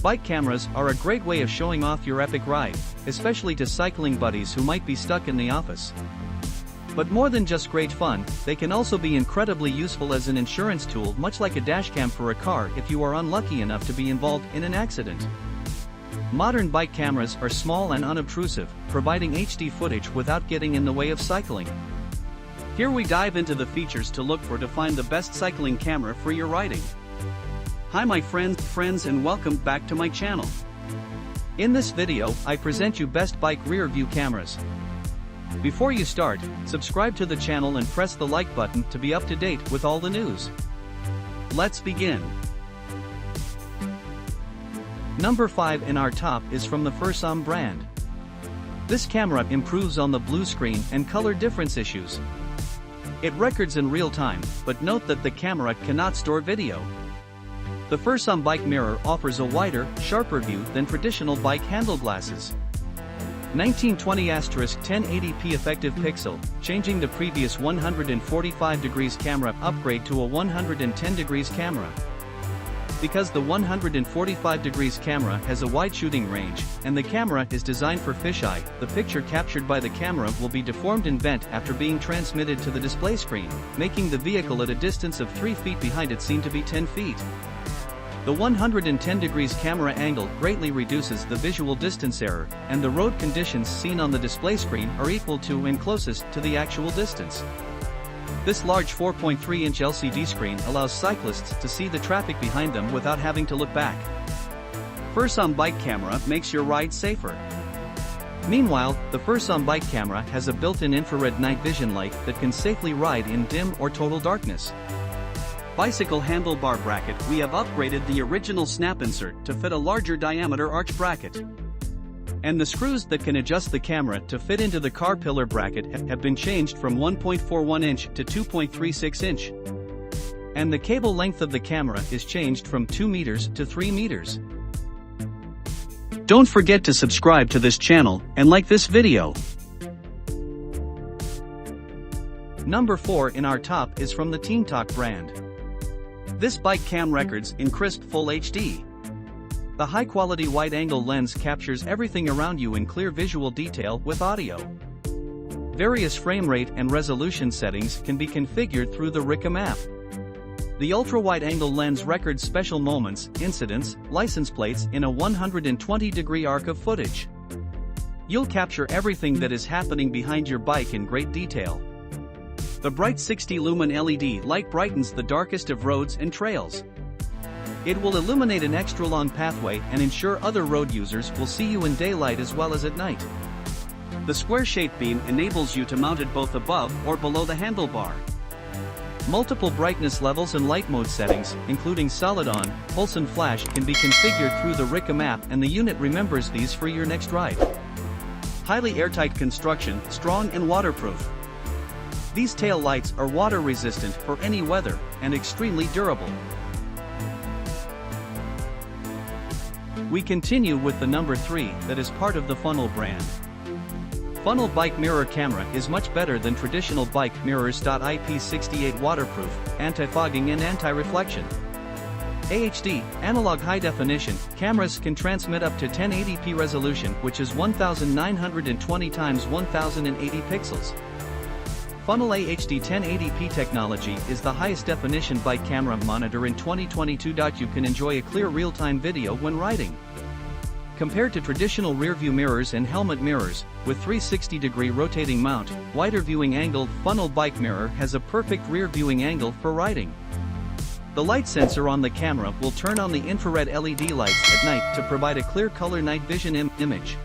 Bike cameras are a great way of showing off your epic ride, especially to cycling buddies who might be stuck in the office. But more than just great fun, they can also be incredibly useful as an insurance tool, much like a dashcam for a car if you are unlucky enough to be involved in an accident. Modern bike cameras are small and unobtrusive, providing HD footage without getting in the way of cycling. Here we dive into the features to look for to find the best cycling camera for your riding. Hi my friends and welcome back to my channel. In this video, I present you best bike rear view cameras. Before you start, subscribe to the channel and press the like button to be up to date with all the news. Let's begin. Number 5 in our top is from the Fursom brand. This camera improves on the blue screen and color difference issues. It records in real time, but note that the camera cannot store video. The Fursom bike mirror offers a wider, sharper view than traditional bike handle glasses. 1920*1080p effective pixel, changing the previous 145 degrees camera upgrade to a 110 degrees camera. Because the 145 degrees camera has a wide shooting range, and the camera is designed for fisheye, the picture captured by the camera will be deformed and bent after being transmitted to the display screen, making the vehicle at a distance of 3 feet behind it seem to be 10 feet. The 110 degrees camera angle greatly reduces the visual distance error, and the road conditions seen on the display screen are equal to and closest to the actual distance. This large 4.3-inch LCD screen allows cyclists to see the traffic behind them without having to look back. Fursom bike camera makes your ride safer. Meanwhile, the Fursom bike camera has a built-in infrared night vision light that can safely ride in dim or total darkness. Bicycle handlebar bracket. We have upgraded the original snap insert to fit a larger diameter arch bracket. And the screws that can adjust the camera to fit into the car pillar bracket have been changed from 1.41 inch to 2.36 inch. And the cable length of the camera is changed from 2 meters to 3 meters. Don't forget to subscribe to this channel and like this video. Number 4 in our top is from the Antook brand. This bike cam records in crisp full HD. The high-quality wide-angle lens captures everything around you in clear visual detail with audio. Various frame rate and resolution settings can be configured through the Rechargeable app. The ultra-wide-angle lens records special moments, incidents, license plates in a 120-degree arc of footage. You'll capture everything that is happening behind your bike in great detail. The bright 60-lumen LED light brightens the darkest of roads and trails. It will illuminate an extra-long pathway and ensure other road users will see you in daylight as well as at night. The square-shaped beam enables you to mount it both above or below the handlebar. Multiple brightness levels and light mode settings, including solid on, pulse and flash, can be configured through the Rechargeable app, and the unit remembers these for your next ride. Highly airtight construction, strong and waterproof. These tail lights are water resistant for any weather, and extremely durable. We continue with the number 3 that is part of the Funle brand. Funle bike mirror camera is much better than traditional bike mirrors. IP68 waterproof, anti-fogging and anti-reflection. AHD, analog high definition, cameras can transmit up to 1080p resolution, which is 1920 x 1080 pixels. Funle AHD 1080p technology is the highest definition bike camera monitor in 2022. You can enjoy a clear real-time video when riding. Compared to traditional rear-view mirrors and helmet mirrors, with 360-degree rotating mount, wider viewing angle, Funle bike mirror has a perfect rear viewing angle for riding. The light sensor on the camera will turn on the infrared LED lights at night to provide a clear color night vision image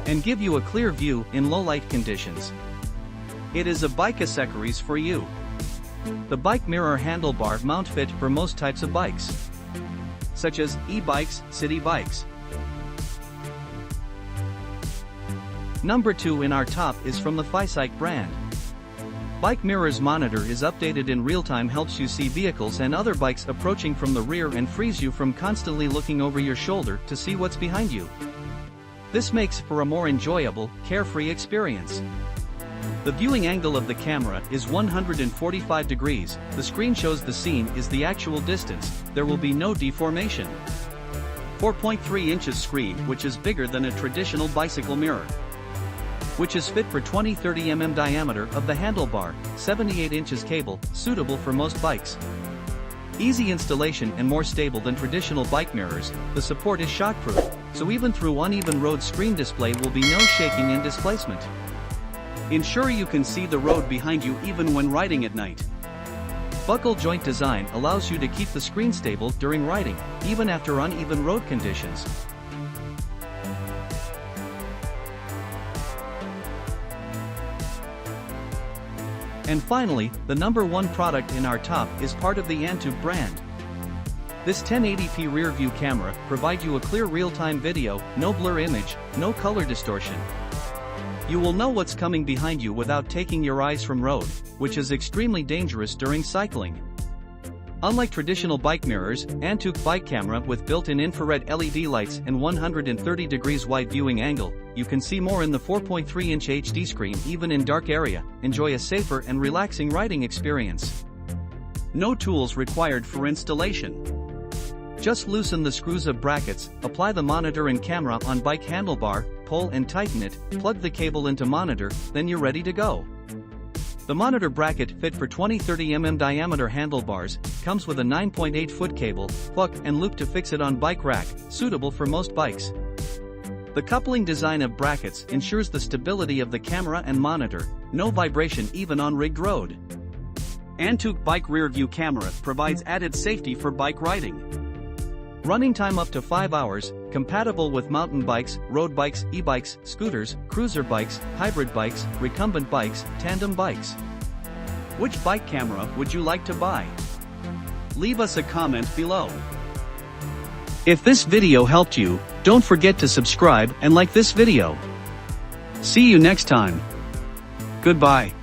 and give you a clear view in low light conditions. It is a bike accessories for you. The bike mirror handlebar mount fit for most types of bikes, such as e-bikes, city bikes. Number 2 in our top is from the FEISIKE brand. Bike mirrors monitor is updated in real time, helps you see vehicles and other bikes approaching from the rear and frees you from constantly looking over your shoulder to see what's behind you. This makes for a more enjoyable, carefree experience. The viewing angle of the camera is 145 degrees, the screen shows the scene is the actual distance, there will be no deformation. 4.3 inches screen which is bigger than a traditional bicycle mirror, which is fit for 20-30 mm diameter of the handlebar, 78 inches cable, suitable for most bikes. Easy installation and more stable than traditional bike mirrors, the support is shockproof, so even through uneven road screen display will be no shaking and displacement. Ensure you can see the road behind you even when riding at night. Buckle joint design allows you to keep the screen stable during riding, even after uneven road conditions. And finally, the #1 product in our top is part of the Antook brand. This 1080p rear view camera provides you a clear real-time video, no blur image, no color distortion. You will know what's coming behind you without taking your eyes from road, which is extremely dangerous during cycling. Unlike traditional bike mirrors, Antook bike camera with built-in infrared LED lights and 130 degrees wide viewing angle, you can see more in the 4.3-inch HD screen even in dark area. Enjoy a safer and relaxing riding experience. No tools required for installation. Just loosen the screws of brackets, apply the monitor and camera on bike handlebar, pull and tighten it, plug the cable into monitor, then you're ready to go. The monitor bracket fit for 20-30 mm diameter handlebars, comes with a 9.8-foot cable, plug and loop to fix it on bike rack, suitable for most bikes. The coupling design of brackets ensures the stability of the camera and monitor, no vibration even on rigged road. Antook bike rear view camera provides added safety for bike riding. Running time up to 5 hours, compatible with mountain bikes, road bikes, e-bikes, scooters, cruiser bikes, hybrid bikes, recumbent bikes, tandem bikes. Which bike camera would you like to buy? Leave us a comment below. If this video helped you, don't forget to subscribe and like this video. See you next time. Goodbye.